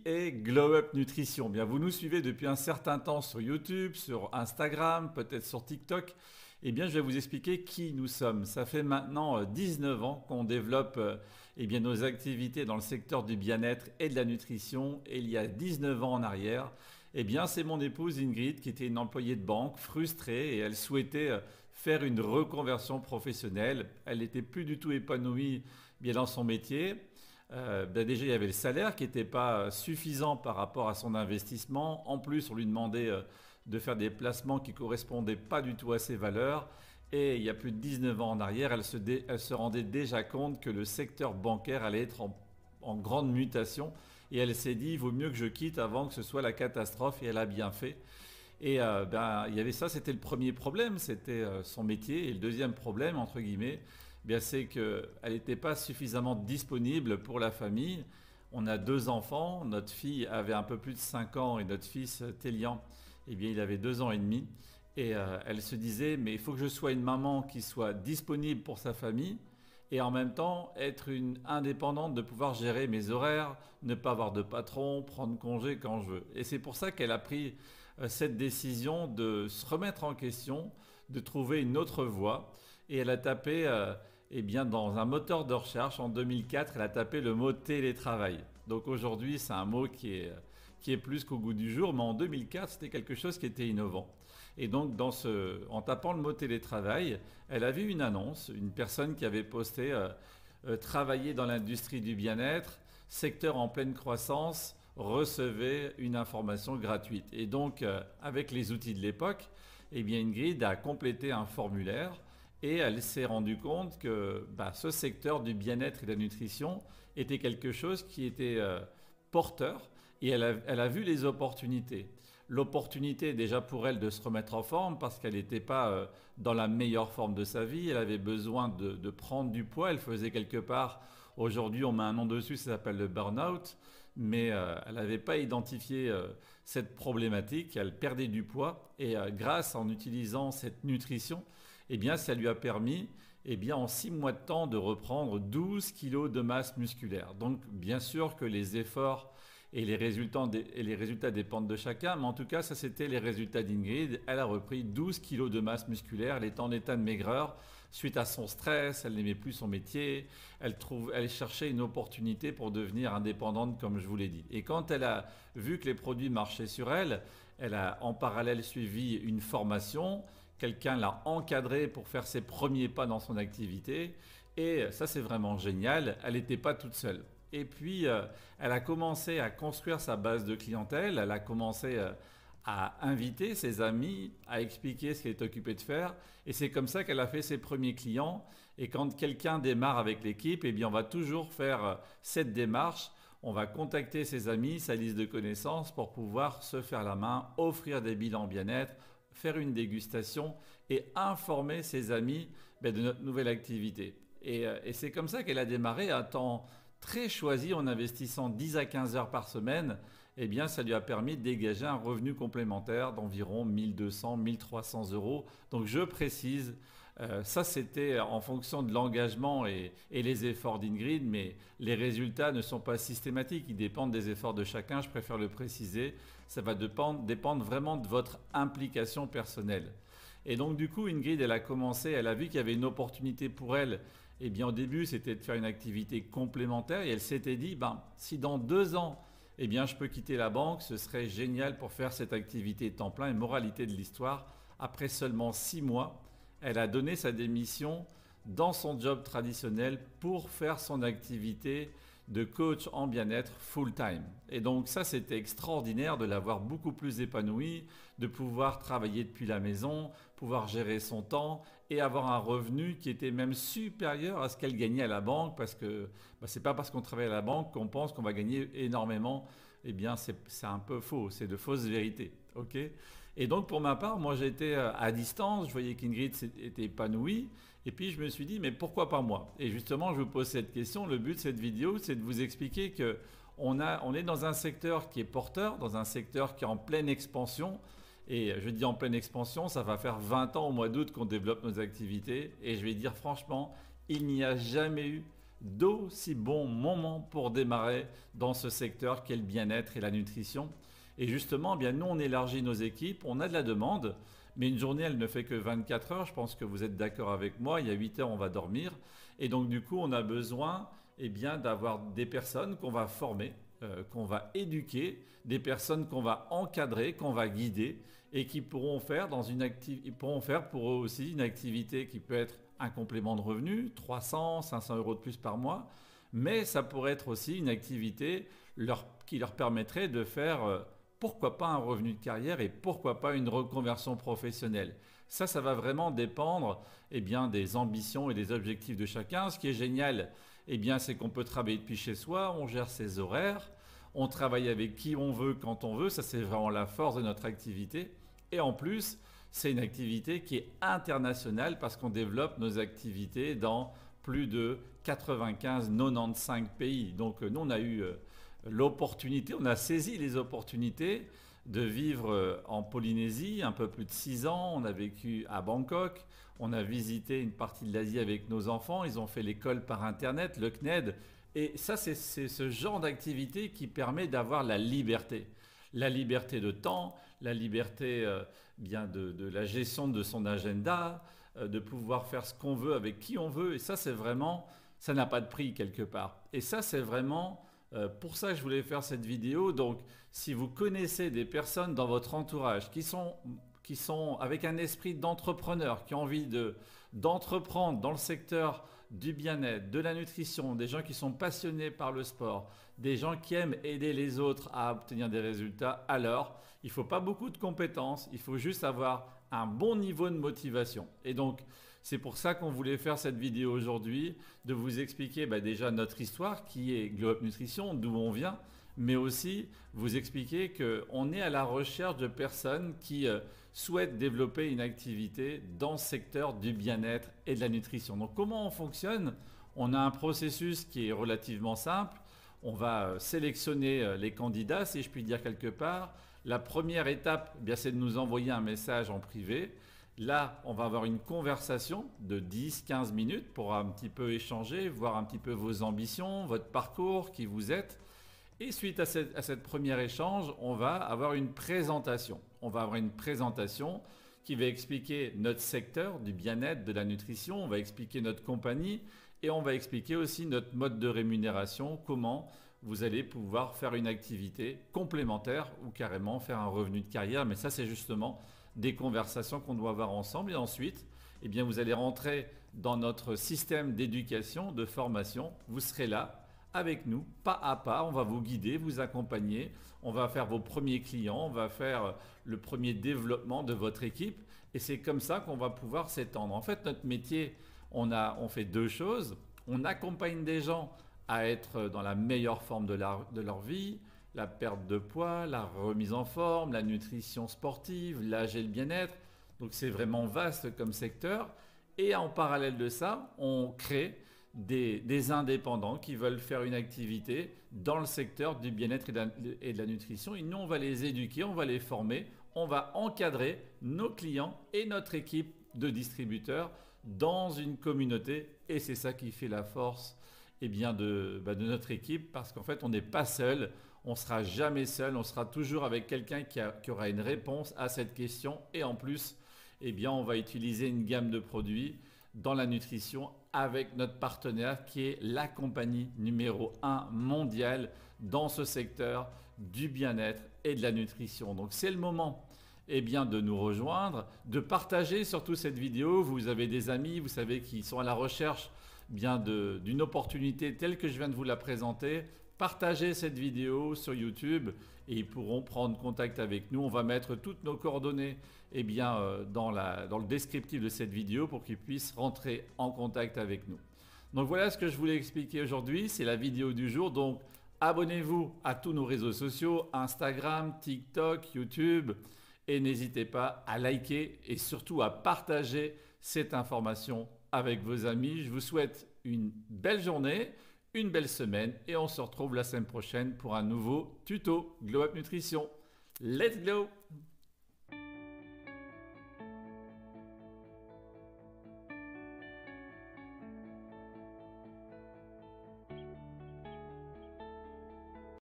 Qui est Glow Up Nutrition? Bien, vous nous suivez depuis un certain temps sur YouTube, sur Instagram, peut-être sur TikTok. Eh bien, je vais vous expliquer qui nous sommes. Ça fait maintenant 19 ans qu'on développe nos activités dans le secteur du bien-être et de la nutrition. Et il y a 19 ans en arrière, c'est mon épouse Ingrid qui était une employée de banque frustrée et elle souhaitait faire une reconversion professionnelle. Elle n'était plus du tout épanouie bien dans son métier. Déjà, il y avait le salaire qui n'était pas suffisant par rapport à son investissement. En plus, on lui demandait de faire des placements qui ne correspondaient pas du tout à ses valeurs. Et il y a plus de 19 ans en arrière, elle se rendait déjà compte que le secteur bancaire allait être en grande mutation. Et elle s'est dit, il vaut mieux que je quitte avant que ce soit la catastrophe. Et elle a bien fait. Et il y avait ça, c'était le premier problème, c'était son métier. Et le deuxième problème, entre guillemets, c'est qu'elle n'était pas suffisamment disponible pour la famille. On a deux enfants, notre fille avait un peu plus de 5 ans et notre fils Télian, il avait 2 ans et demi. Et elle se disait, mais il faut que je sois une maman qui soit disponible pour sa famille et en même temps être une indépendante de pouvoir gérer mes horaires, ne pas avoir de patron, prendre congé quand je veux. Et c'est pour ça qu'elle a pris cette décision de se remettre en question, de trouver une autre voie. Et elle a tapé dans un moteur de recherche en 2004, elle a tapé le mot télétravail. Donc aujourd'hui, c'est un mot qui est plus qu'au goût du jour, mais en 2004, c'était quelque chose qui était innovant. Et donc, en tapant le mot télétravail, elle a vu une annonce, une personne qui avait posté travailler dans l'industrie du bien-être, secteur en pleine croissance, recevez une information gratuite. Et donc, avec les outils de l'époque, Ingrid a complété un formulaire et elle s'est rendue compte que ce secteur du bien-être et de la nutrition était quelque chose qui était porteur et elle a vu les opportunités. L'opportunité déjà pour elle de se remettre en forme parce qu'elle n'était pas dans la meilleure forme de sa vie, elle avait besoin de prendre du poids, elle faisait quelque part, aujourd'hui on met un nom dessus, ça s'appelle le burn-out, mais elle n'avait pas identifié cette problématique, elle perdait du poids et grâce en utilisant cette nutrition, ça lui a permis en 6 mois de temps de reprendre 12 kilos de masse musculaire. Donc bien sûr que les efforts et les résultats dépendent de chacun, mais en tout cas ça c'était les résultats d'Ingrid. Elle a repris 12 kilos de masse musculaire, elle est en état de maigreur suite à son stress, elle n'aimait plus son métier, elle cherchait une opportunité pour devenir indépendante comme je vous l'ai dit. Et quand elle a vu que les produits marchaient sur elle, elle a en parallèle suivi une formation, quelqu'un l'a encadrée pour faire ses premiers pas dans son activité et ça c'est vraiment génial, elle n'était pas toute seule. Et puis, elle a commencé à construire sa base de clientèle, elle a commencé à inviter ses amis, à expliquer ce qu'elle est occupée de faire. Et c'est comme ça qu'elle a fait ses premiers clients. Et quand quelqu'un démarre avec l'équipe, on va toujours faire cette démarche. On va contacter ses amis, sa liste de connaissances pour pouvoir se faire la main, offrir des bilans bien-être, faire une dégustation et informer ses amis de notre nouvelle activité. Et c'est comme ça qu'elle a démarré à temps très choisi en investissant 10 à 15 heures par semaine, ça lui a permis de dégager un revenu complémentaire d'environ 1200, 1300 euros. Donc je précise, ça c'était en fonction de l'engagement et les efforts d'Ingrid, mais les résultats ne sont pas systématiques, ils dépendent des efforts de chacun, je préfère le préciser. Ça va dépendre vraiment de votre implication personnelle. Et donc du coup, Ingrid, elle a vu qu'il y avait une opportunité pour elle. Au début, c'était de faire une activité complémentaire et elle s'était dit, si dans 2 ans, je peux quitter la banque, ce serait génial pour faire cette activité temps plein. Et moralité de l'histoire, après seulement 6 mois, elle a donné sa démission dans son job traditionnel pour faire son activité de coach en bien-être full-time. Et donc ça, c'était extraordinaire de l'avoir beaucoup plus épanouie, de pouvoir travailler depuis la maison, pouvoir gérer son temps et avoir un revenu qui était même supérieur à ce qu'elle gagnait à la banque parce que c'est pas parce qu'on travaille à la banque qu'on pense qu'on va gagner énormément. C'est un peu faux, c'est de fausses vérités. Ok ? Et donc pour ma part, moi j'étais à distance, je voyais qu'Ingrid était épanouie et puis je me suis dit mais pourquoi pas moi? Et justement je vous pose cette question, le but de cette vidéo c'est de vous expliquer que on est dans un secteur qui est porteur, dans un secteur qui est en pleine expansion et je dis en pleine expansion, ça va faire 20 ans au mois d'août qu'on développe nos activités et je vais dire franchement, il n'y a jamais eu d'aussi bons moments pour démarrer dans ce secteur qu'est le bien-être et la nutrition. Et justement, eh bien, nous, on élargit nos équipes, on a de la demande, mais une journée, elle ne fait que 24 heures. Je pense que vous êtes d'accord avec moi. Il y a 8 heures, on va dormir. Et donc, du coup, on a besoin eh bien, d'avoir des personnes qu'on va former, qu'on va éduquer, des personnes qu'on va encadrer, qu'on va guider et qui pourront faire, ils pourront faire pour eux aussi une activité qui peut être un complément de revenu, 300, 500 euros de plus par mois, mais ça pourrait être aussi une activité qui leur permettrait de faire pourquoi pas un revenu de carrière et pourquoi pas une reconversion professionnelle. Ça va vraiment dépendre eh bien, des ambitions et des objectifs de chacun. Ce qui est génial, eh bien, c'est qu'on peut travailler depuis chez soi, on gère ses horaires, on travaille avec qui on veut quand on veut. Ça, c'est vraiment la force de notre activité. Et en plus, c'est une activité qui est internationale parce qu'on développe nos activités dans plus de 95 pays. Donc nous, on a eu l'opportunité, on a saisi les opportunités de vivre en Polynésie un peu plus de 6 ans. On a vécu à Bangkok, on a visité une partie de l'Asie avec nos enfants, ils ont fait l'école par Internet, le CNED. Et ça, c'est ce genre d'activité qui permet d'avoir la liberté. La liberté de temps, la liberté bien de la gestion de son agenda, de pouvoir faire ce qu'on veut avec qui on veut. Et ça, c'est vraiment, ça n'a pas de prix quelque part. Et ça, c'est vraiment pour ça que je voulais faire cette vidéo. Donc, si vous connaissez des personnes dans votre entourage qui sont avec un esprit d'entrepreneur, qui ont envie d'entreprendre dans le secteur du bien-être, de la nutrition, des gens qui sont passionnés par le sport, des gens qui aiment aider les autres à obtenir des résultats, alors il ne faut pas beaucoup de compétences, il faut juste avoir un bon niveau de motivation. Et donc, c'est pour ça qu'on voulait faire cette vidéo aujourd'hui, de vous expliquer déjà notre histoire qui est Glow Up Nutrition, d'où on vient, mais aussi vous expliquer qu'on est à la recherche de personnes qui souhaitent développer une activité dans le secteur du bien-être et de la nutrition. Donc comment on fonctionne? On a un processus qui est relativement simple. On va sélectionner les candidats, si je puis dire quelque part. La première étape, eh bien, c'est de nous envoyer un message en privé. Là, on va avoir une conversation de 10-15 minutes pour un petit peu échanger, voir un petit peu vos ambitions, votre parcours, qui vous êtes. Et suite à cette première échange, on va avoir une présentation. On va avoir une présentation qui va expliquer notre secteur du bien-être, de la nutrition, on va expliquer notre compagnie et on va expliquer aussi notre mode de rémunération, comment vous allez pouvoir faire une activité complémentaire ou carrément faire un revenu de carrière. Mais ça, c'est justement des conversations qu'on doit avoir ensemble. Et ensuite, eh bien, vous allez rentrer dans notre système d'éducation, de formation. Vous serez là avec nous, pas à pas, on va vous guider, vous accompagner, on va faire vos premiers clients, on va faire le premier développement de votre équipe et c'est comme ça qu'on va pouvoir s'étendre. En fait, notre métier, on fait deux choses. On accompagne des gens à être dans la meilleure forme de leur vie, la perte de poids, la remise en forme, la nutrition sportive, l'âge et le bien-être. Donc c'est vraiment vaste comme secteur. Et en parallèle de ça, on crée des indépendants qui veulent faire une activité dans le secteur du bien-être et de la nutrition. Et nous, on va les éduquer, on va les former, on va encadrer nos clients et notre équipe de distributeurs dans une communauté. Et c'est ça qui fait la force eh bien, de notre équipe parce qu'en fait, on n'est pas seul, on ne sera jamais seul, on sera toujours avec quelqu'un qui aura une réponse à cette question. Et en plus, eh bien, on va utiliser une gamme de produits dans la nutrition avec notre partenaire qui est la compagnie numéro 1 mondiale dans ce secteur du bien-être et de la nutrition. Donc c'est le moment eh bien, de nous rejoindre, de partager surtout cette vidéo. Vous avez des amis, vous savez, qui sont à la recherche bien d'une opportunité telle que je viens de vous la présenter. Partagez cette vidéo sur YouTube et ils pourront prendre contact avec nous. On va mettre toutes nos coordonnées eh bien, dans le descriptif de cette vidéo pour qu'ils puissent rentrer en contact avec nous. Donc voilà ce que je voulais expliquer aujourd'hui, c'est la vidéo du jour. Donc abonnez-vous à tous nos réseaux sociaux, Instagram, TikTok, YouTube et n'hésitez pas à liker et surtout à partager cette information avec vos amis. Je vous souhaite une belle journée, une belle semaine et on se retrouve la semaine prochaine pour un nouveau tuto Glow Up Nutrition. Let's glow!